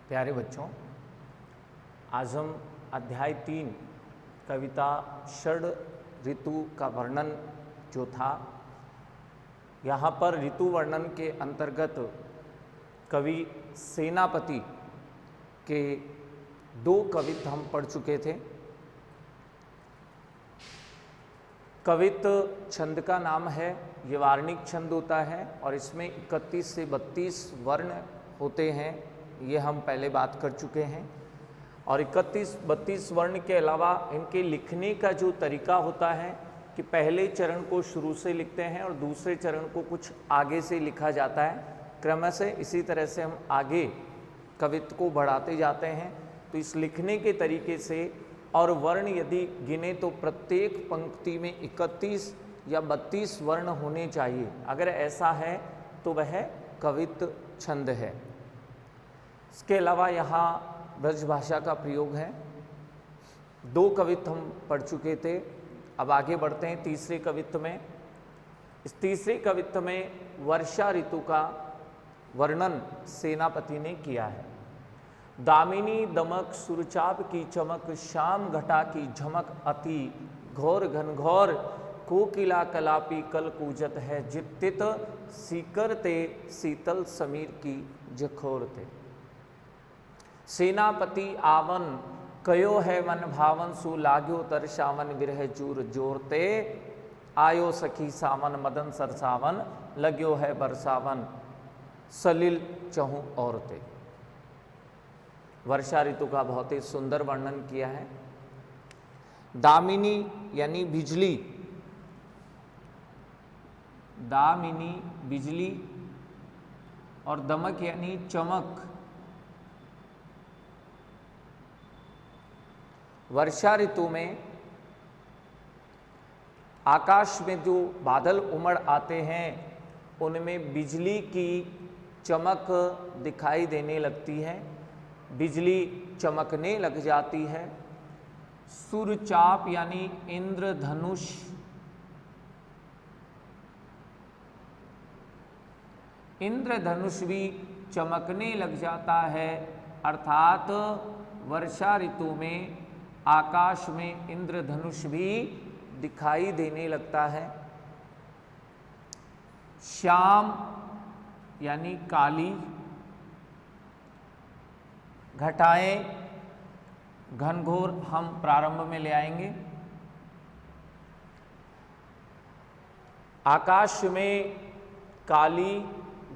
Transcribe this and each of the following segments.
प्यारे बच्चों, आज हम अध्याय 3 कविता षड ऋतु का वर्णन जो था, यहाँ पर ऋतु वर्णन के अंतर्गत कवि सेनापति के 2 कवित्त हम पढ़ चुके थे। कवित्त छंद का नाम है, ये वार्णिक छंद होता है और इसमें 31 से 32 वर्ण होते हैं, ये हम पहले बात कर चुके हैं। और 31-32 वर्ण के अलावा इनके लिखने का जो तरीका होता है कि पहले चरण को शुरू से लिखते हैं और दूसरे चरण को कुछ आगे से लिखा जाता है क्रम से। इसी तरह से हम आगे कवित्त को बढ़ाते जाते हैं। तो इस लिखने के तरीके से और वर्ण यदि गिने तो प्रत्येक पंक्ति में 31 या 32 वर्ण होने चाहिए। अगर ऐसा है तो वह कवित्त छंद है। इसके अलावा यहाँ ब्रज भाषा का प्रयोग है। 2 कवित्त हम पढ़ चुके थे, अब आगे बढ़ते हैं तीसरे कवित्त में। इस तीसरे कवित्त में वर्षा ऋतु का वर्णन सेनापति ने किया है। दामिनी दमक सुरचाप की चमक, शाम घटा की झमक अति घोर घनघोर, कोकिला कलापी कल कूजत है, जित्तित सीकरते शीतल समीर की जखोरते। सेनापति आवन कयो है मन भावन, सु लाग्यो तरसावन विरह जूर जोरते, आयो सखी सावन मदन सरसावन, लग्यो है बरसावन सलिल चहु औरते। वर्षा ऋतु का बहुत ही सुंदर वर्णन किया है। दामिनी यानी बिजली, दामिनी बिजली, और दमक यानी चमक। वर्षा ऋतु में आकाश में जो बादल उमड़ आते हैं उनमें बिजली की चमक दिखाई देने लगती है, बिजली चमकने लग जाती है। सुरचाप यानी इंद्रधनुष, इंद्रधनुष भी चमकने लग जाता है। अर्थात वर्षा ऋतु में आकाश में इंद्रधनुष भी दिखाई देने लगता है। श्याम यानी काली, घटाएं घनघोर हम प्रारंभ में ले आएंगे। आकाश में काली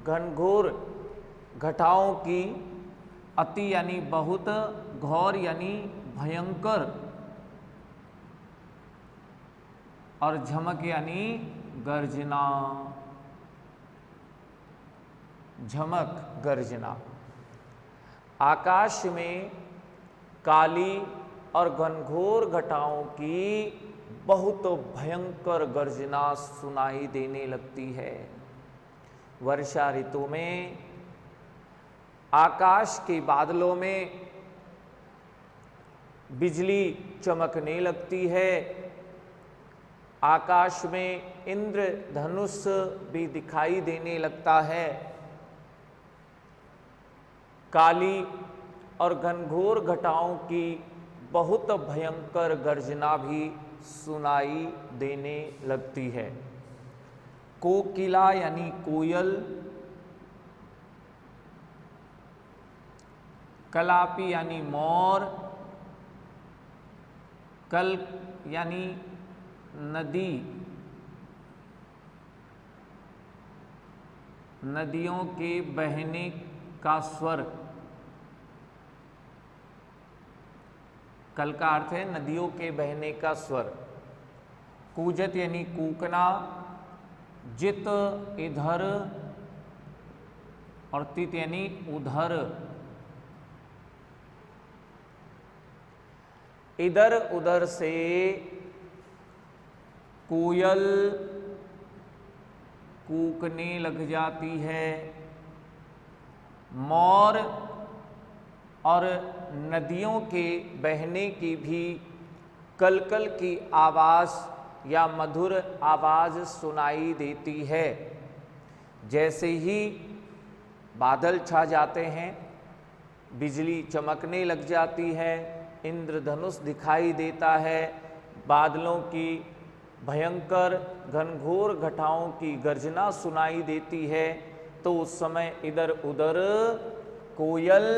घनघोर घटाओं की, अति यानी बहुत, घोर यानी भयंकर, और झमक यानी गर्जना, झमक गर्जना। आकाश में काली और घनघोर घटाओं की बहुत भयंकर गर्जना सुनाई देने लगती है। वर्षा ऋतु में आकाश के बादलों में बिजली चमकने लगती है, आकाश में इंद्रधनुष भी दिखाई देने लगता है, काली और घनघोर घटाओं की बहुत भयंकर गर्जना भी सुनाई देने लगती है। कोकिला यानी कोयल, कलापी यानी मोर, कल यानी नदी, नदियों के बहने का स्वर। कल का अर्थ है नदियों के बहने का स्वर। कूजत यानी कूकना, जित इधर, और तित यानी उधर। इधर उधर से कोयल कूकने लग जाती है, मोर और नदियों के बहने की भी कलकल की आवाज़ या मधुर आवाज़ सुनाई देती है। जैसे ही बादल छा जाते हैं बिजली चमकने लग जाती है, इंद्रधनुष दिखाई देता है, बादलों की भयंकर घनघोर घटाओं की गर्जना सुनाई देती है, तो उस समय इधर उधर कोयल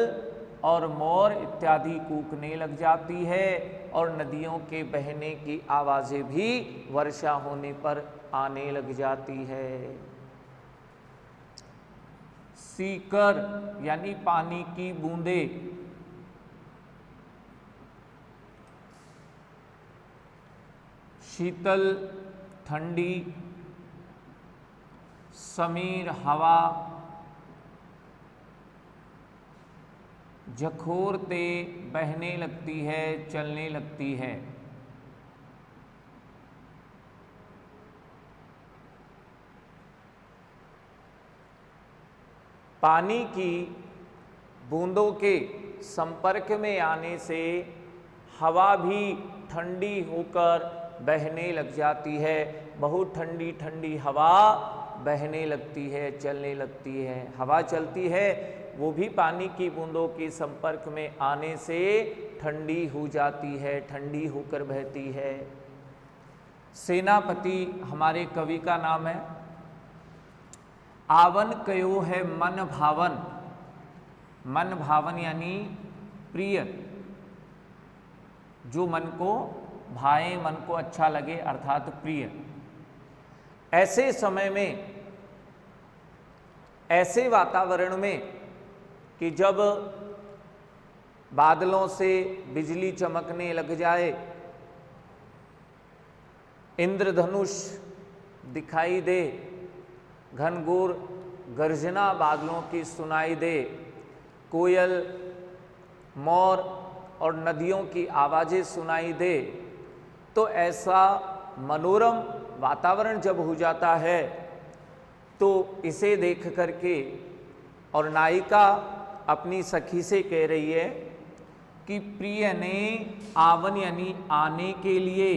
और मोर इत्यादि कूकने लग जाती है और नदियों के बहने की आवाजें भी वर्षा होने पर आने लग जाती है। सीकर यानी पानी की बूंदें, शीतल ठंडी समीर हवा, झकोरते बहने लगती है, चलने लगती है। पानी की बूंदों के संपर्क में आने से हवा भी ठंडी होकर बहने लग जाती है, बहुत ठंडी ठंडी हवा बहने लगती है, चलने लगती है। हवा चलती है वो भी पानी की बूंदों के संपर्क में आने से ठंडी हो जाती है, ठंडी होकर बहती है। सेनापति हमारे कवि का नाम है। आवन कयो है मन भावन, मन भावन यानी प्रिय, जो मन को भाए, मन को अच्छा लगे, अर्थात प्रिय। ऐसे समय में, ऐसे वातावरण में कि जब बादलों से बिजली चमकने लग जाए, इंद्रधनुष दिखाई दे, घनघोर गर्जना बादलों की सुनाई दे, कोयल मोर और नदियों की आवाजें सुनाई दे, तो ऐसा मनोरम वातावरण जब हो जाता है तो इसे देख करके और नायिका अपनी सखी से कह रही है कि प्रिय ने आवन यानी आने के लिए,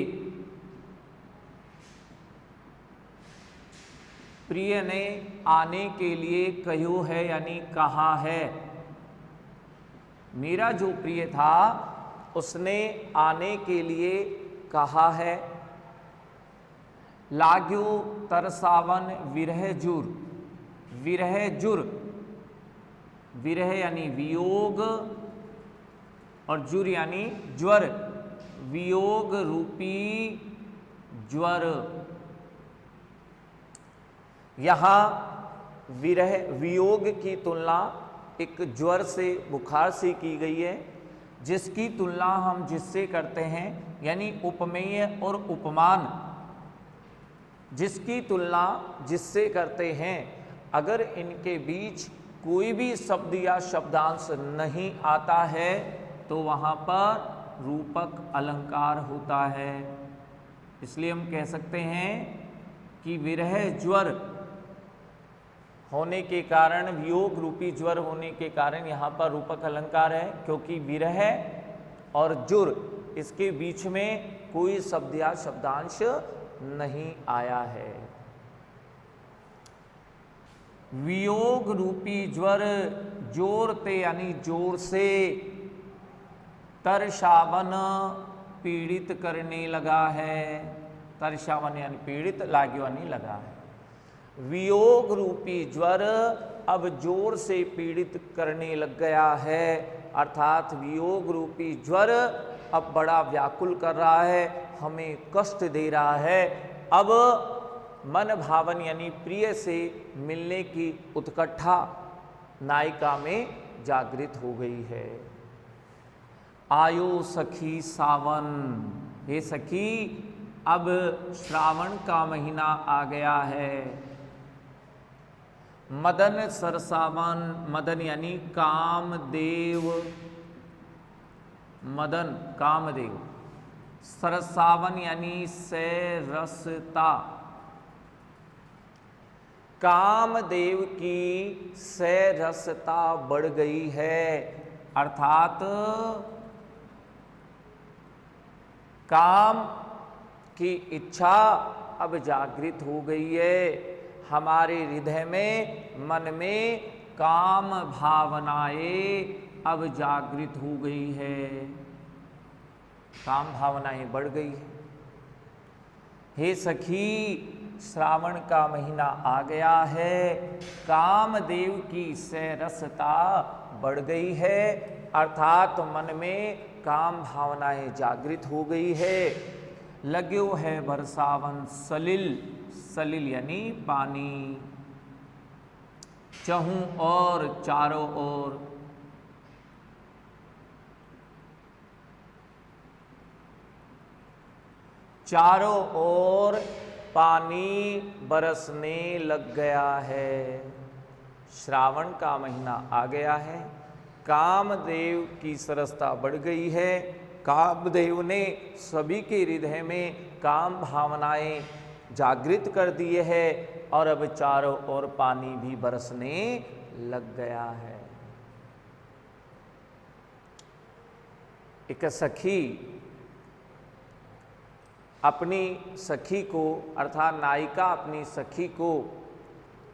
प्रिय ने आने के लिए कहो है यानी कहा है। मेरा जो प्रिय था उसने आने के लिए कहा है। लाग्यो तरसावन विरह जुर, विरह जुर, विरह यानी वियोग और जुर यानी ज्वर, वियोग रूपी ज्वर। यहाँ विरह वियोग की तुलना एक ज्वर से, बुखार से की गई है, जिसकी तुलना हम जिससे करते हैं यानी उपमेय और उपमान, जिसकी तुलना जिससे करते हैं, अगर इनके बीच कोई भी शब्द या शब्दांश नहीं आता है तो वहाँ पर रूपक अलंकार होता है। इसलिए हम कह सकते हैं कि विरह ज्वर होने के कारण, वियोग रूपी ज्वर होने के कारण यहाँ पर रूपक अलंकार है, क्योंकि विरह और जुर इसके बीच में कोई शब्द या शब्दांश नहीं आया है। वियोग रूपी ज्वर जोर ते यानी जोर से, तरसावन पीड़ित करने लगा है, तरसावन यानी पीड़ित, लाग्यो यानी लगा है। वियोग रूपी ज्वर अब जोर से पीड़ित करने लग गया है, अर्थात वियोग रूपी ज्वर अब बड़ा व्याकुल कर रहा है, हमें कष्ट दे रहा है। अब मन भावन यानी प्रिय से मिलने की उत्कंठा नायिका में जागृत हो गई है। आयो सखी सावन, हे सखी अब श्रावण का महीना आ गया है। मदन सरसावन, मदन यानी कामदेव, मदन कामदेव, सरसावन यानी सैरसता, कामदेव की सैरसता बढ़ गई है, अर्थात काम की इच्छा अब जागृत हो गई है। हमारे हृदय में, मन में काम भावनाएं अब जागृत हो गई है, काम भावनाएं बढ़ गई है। हे सखी, श्रावण का महीना आ गया है, कामदेव की सरसता बढ़ गई है, अर्थात मन में काम भावनाएं जागृत हो गई है। लग्यो है बरसावन सलिल, सलिल यानी पानी, चहूं और चारों ओर। चारों ओर पानी बरसने लग गया है। श्रावण का महीना आ गया है, कामदेव की सरसता बढ़ गई है। कामदेव ने सभी के हृदय में काम भावनाएं जागृत कर दिए है और अब चारों ओर पानी भी बरसने लग गया है। एक सखी अपनी सखी को, अर्थात नायिका अपनी सखी को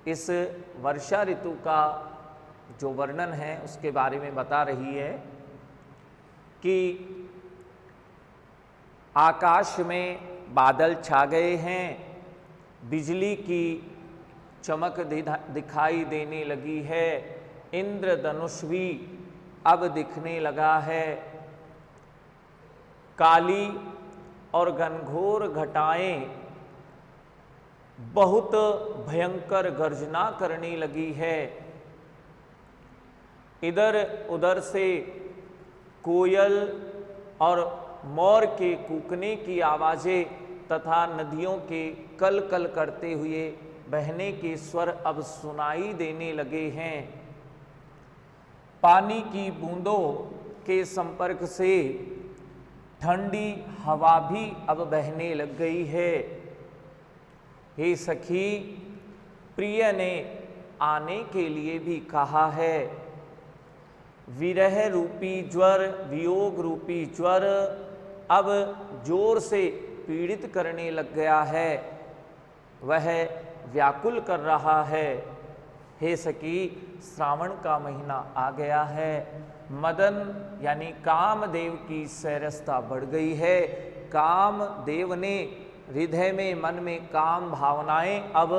इस वर्षा ऋतु का जो वर्णन है उसके बारे में बता रही है कि आकाश में बादल छा गए हैं, बिजली की चमक दिखाई देने लगी है, इंद्रधनुष भी अब दिखने लगा है, काली और घनघोर घटाएं बहुत भयंकर गर्जना करने लगी है। इधर उधर से कोयल और मोर के कूकने की आवाजें तथा नदियों के कल कल करते हुए बहने के स्वर अब सुनाई देने लगे हैं। पानी की बूंदों के संपर्क से ठंडी हवा भी अब बहने लग गई है। हे सखी, प्रिय ने आने के लिए भी कहा है। विरह रूपी ज्वर, वियोग रूपी ज्वर अब जोर से पीड़ित करने लग गया है, वह व्याकुल कर रहा है। हे सखी, श्रावण का महीना आ गया है, मदन यानी कामदेव की सरसता बढ़ गई है। कामदेव ने हृदय में, मन में काम भावनाएं अब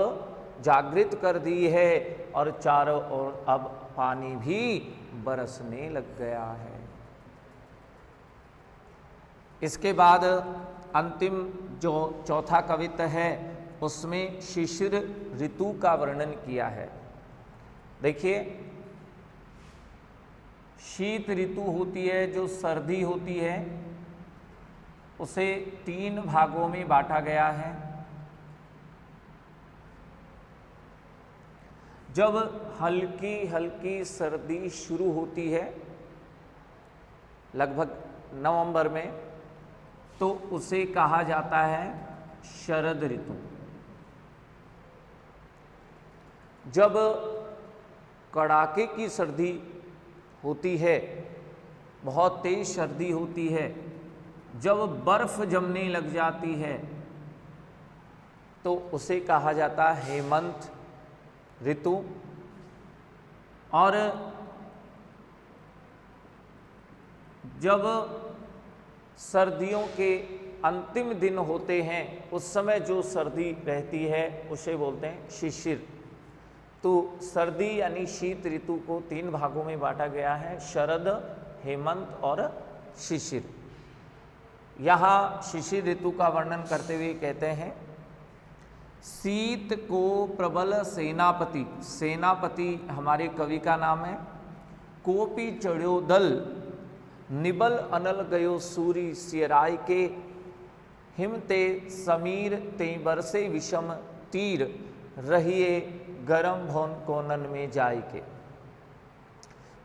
जागृत कर दी है और चारों ओर अब पानी भी बरसने लग गया है। इसके बाद अंतिम जो चौथा कवित्व है उसमें शिशिर ऋतु का वर्णन किया है। देखिए, शीत ऋतु होती है, जो सर्दी होती है, उसे 3 भागों में बांटा गया है। जब हल्की हल्की सर्दी शुरू होती है लगभग नवंबर में, तो उसे कहा जाता है शरद ऋतु। जब कड़ाके की सर्दी होती है, बहुत तेज सर्दी होती है, जब बर्फ जमने लग जाती है, तो उसे कहा जाता है हेमंत ऋतु। और जब सर्दियों के अंतिम दिन होते हैं, उस समय जो सर्दी रहती है उसे बोलते हैं शिशिर। तो सर्दी यानी शीत ऋतु को 3 भागों में बांटा गया है, शरद, हेमंत और शिशिर। यहाँ शिशिर ऋतु का वर्णन करते हुए कहते हैं, शीत को प्रबल सेनापति, सेनापति हमारे कवि का नाम है, कोपी चढ़्यो दल, निबल अनल गयो सूरी सियराय के, हिमते समीर ते बरसे विषम तीर, रहिए गरम भौन कोनन में जाय के।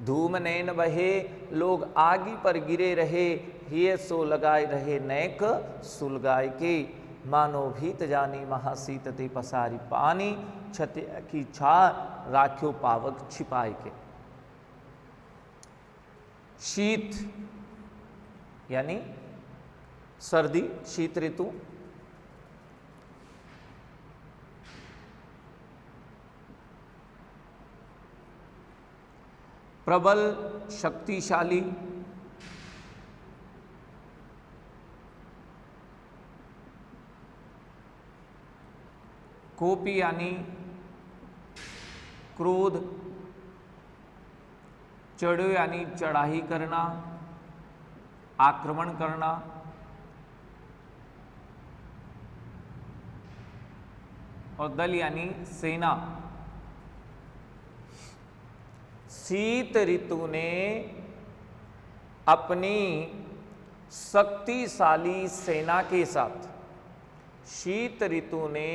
धूम नैन बहे लोग आगी पर गिरे रहे, हिये सो लगाए रहे नैक सुलगाय के, मानो भीत जानी महासीत ते पसारी पानी, छत की छा राख्यो पावक छिपाए के। शीत यानी सर्दी, शीत ऋतु। प्रबल शक्तिशाली, कोपी यानी क्रोध, चढ़ो यानी चढ़ाई करना, आक्रमण करना, और दल यानी सेना। शीत ऋतु ने अपनी शक्तिशाली सेना के साथ, शीत ऋतु ने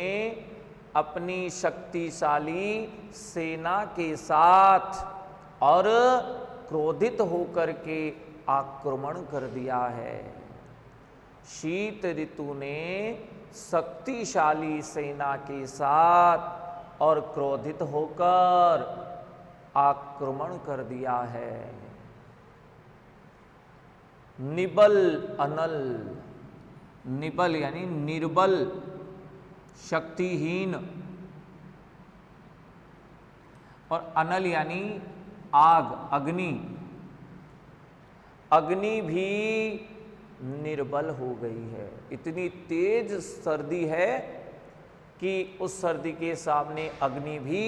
अपनी शक्तिशाली सेना के साथ और क्रोधित होकर के आक्रमण कर दिया है। शीत ऋतु ने शक्तिशाली सेना के साथ और क्रोधित होकर आक्रमण कर दिया है। निबल अनल, निबल यानी निर्बल, शक्तिहीन, और अनल यानी आग, अग्नि। अग्नि भी निर्बल हो गई है। इतनी तेज सर्दी है कि उस सर्दी के सामने अग्नि भी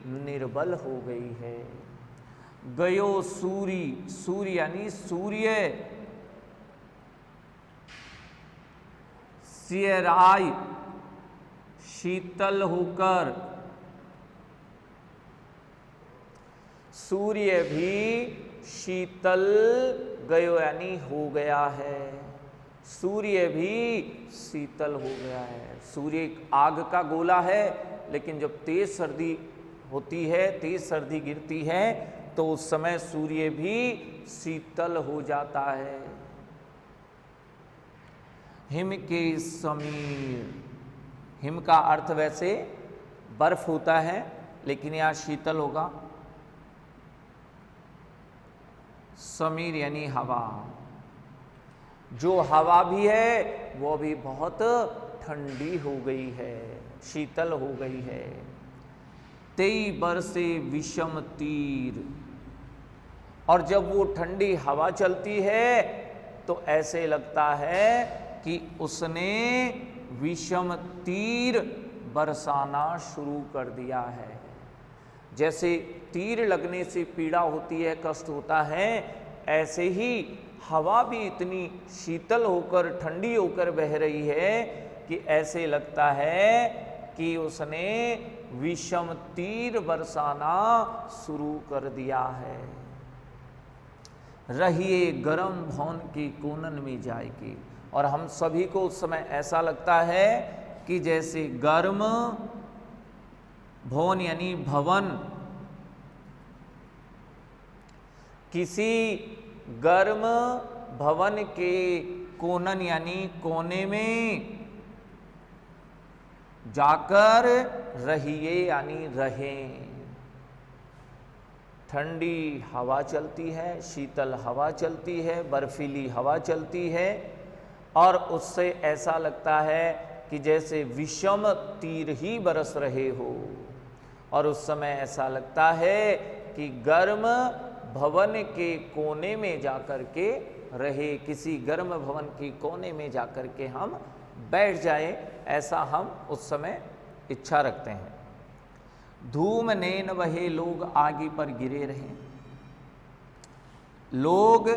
निर्बल हो गई है। गयो सूरी, सूर्य यानी सूर्य, सियराय शीतल होकर, सूर्य भी शीतल गयो यानी हो गया है। सूर्य भी शीतल हो गया है। सूर्य एक आग का गोला है, लेकिन जब तेज सर्दी होती है, तेज सर्दी गिरती है, तो उस समय सूर्य भी शीतल हो जाता है। हिम के समीर, हिम का अर्थ वैसे बर्फ होता है, लेकिन यहाँ शीतल होगा। समीर यानी हवा, जो हवा भी है वो भी बहुत ठंडी हो गई है, शीतल हो गई है। तेई बरसे विषम तीर, और जब वो ठंडी हवा चलती है तो ऐसे लगता है कि उसने विषम तीर बरसाना शुरू कर दिया है। जैसे तीर लगने से पीड़ा होती है, कष्ट होता है, ऐसे ही हवा भी इतनी शीतल होकर, ठंडी होकर बह रही है कि ऐसे लगता है कि उसने विषम तीर बरसाना शुरू कर दिया है। रहिए गरम भवन के कोनन में जाएगी, और हम सभी को उस समय ऐसा लगता है कि जैसे गर्म भवन यानी भवन, किसी गर्म भवन के कोनन यानी कोने में जाकर रहिए यानी रहें। ठंडी हवा चलती है, शीतल हवा चलती है, बर्फीली हवा चलती है, और उससे ऐसा लगता है कि जैसे विषम तीर ही बरस रहे हो। और उस समय ऐसा लगता है कि गर्म भवन के कोने में जाकर के रहे, किसी गर्म भवन के कोने में जाकर के हम बैठ जाए, ऐसा हम उस समय इच्छा रखते हैं। धूम नैन बहे लोग आगे पर गिरे रहे, लोग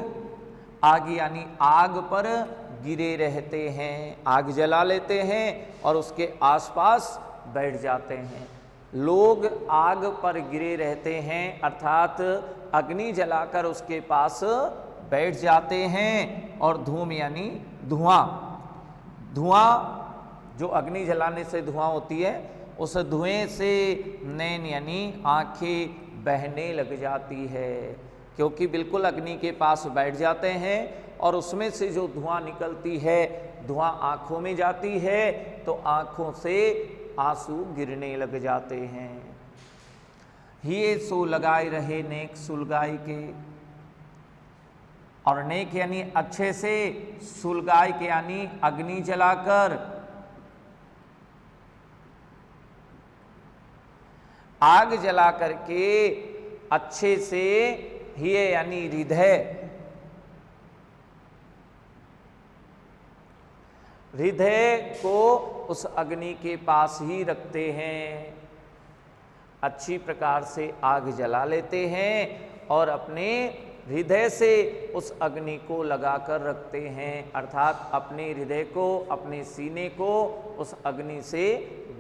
आग यानी आग पर गिरे रहते हैं, आग जला लेते हैं और उसके आसपास बैठ जाते हैं। लोग आग पर गिरे रहते हैं, अर्थात अग्नि जलाकर उसके पास बैठ जाते हैं। और धूम यानी धुआं, धुआं जो अग्नि जलाने से धुआं होती है, उस धुएं से नैन यानी आंखें बहने लग जाती है, क्योंकि बिल्कुल अग्नि के पास बैठ जाते हैं और उसमें से जो धुआं निकलती है, धुआं आंखों में जाती है, तो आंखों से आंसू गिरने लग जाते हैं। हिये सो लगाए रहे नेक सुलगाई के, और नेक यानी अच्छे से, सुलगाई के यानी अग्नि जलाकर, आग जला करके अच्छे से हिये यानी हृदय, हृदय को उस अग्नि के पास ही रखते हैं, अच्छी प्रकार से आग जला लेते हैं और अपने हृदय से उस अग्नि को लगाकर रखते हैं, अर्थात अपने हृदय को, अपने सीने को उस अग्नि से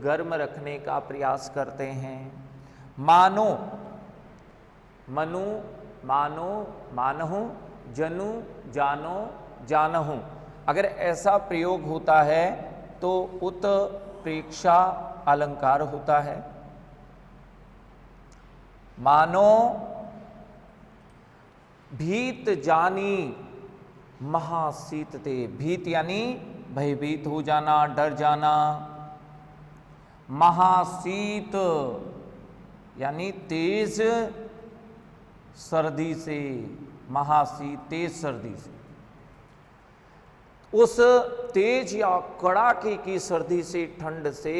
गर्म रखने का प्रयास करते हैं। मानो, मनु, मानो, मानहु, जनु, जानो, जानहु, अगर ऐसा प्रयोग होता है तो उत प्रेक्षा अलंकार होता है। मानो भीत जानी महासीतते, भीत यानी भयभीत हो जाना, डर जाना, महासीत यानी तेज सर्दी से, महासीत तेज सर्दी से, उस तेज या कड़ाके की सर्दी से, ठंड से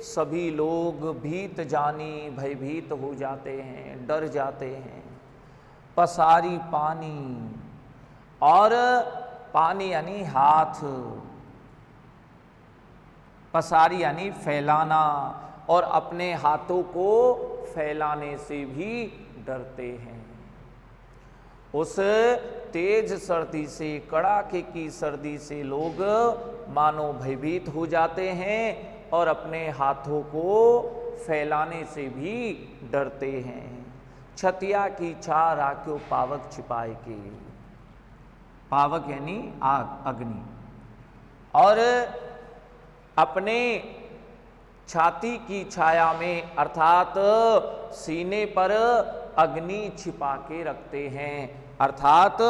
सभी लोग भीत जानी भयभीत हो जाते हैं, डर जाते हैं। पसारी पानी, और पानी यानी हाथ, पसारी यानी फैलाना, और अपने हाथों को फैलाने से भी डरते हैं। उस तेज सर्दी से, कड़ाके की सर्दी से लोग मानो भयभीत हो जाते हैं और अपने हाथों को फैलाने से भी डरते हैं। छतिया की छा राख्यो पावक छिपाए के, पावक यानी आग, अग्नि, और अपने छाती की छाया में अर्थात सीने पर अग्नि छिपा के रखते हैं, अर्थात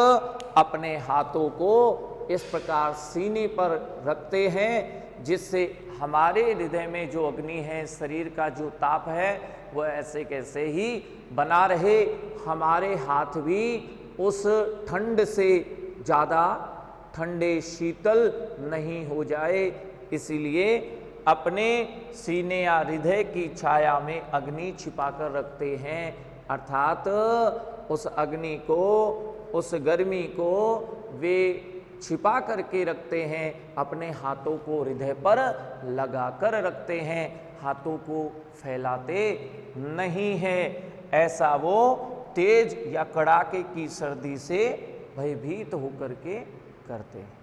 अपने हाथों को इस प्रकार सीने पर रखते हैं जिससे हमारे हृदय में जो अग्नि है, शरीर का जो ताप है, वह ऐसे कैसे ही बना रहे, हमारे हाथ भी उस ठंड से ज़्यादा ठंडे शीतल नहीं हो जाए। इसीलिए अपने सीने या हृदय की छाया में अग्नि छिपाकर रखते हैं, अर्थात उस अग्नि को, उस गर्मी को वे छिपा करके रखते हैं, अपने हाथों को हृदय पर लगाकर रखते हैं, हाथों को फैलाते नहीं है। ऐसा वो तेज या कड़ाके की सर्दी से भयभीत होकर के करते हैं।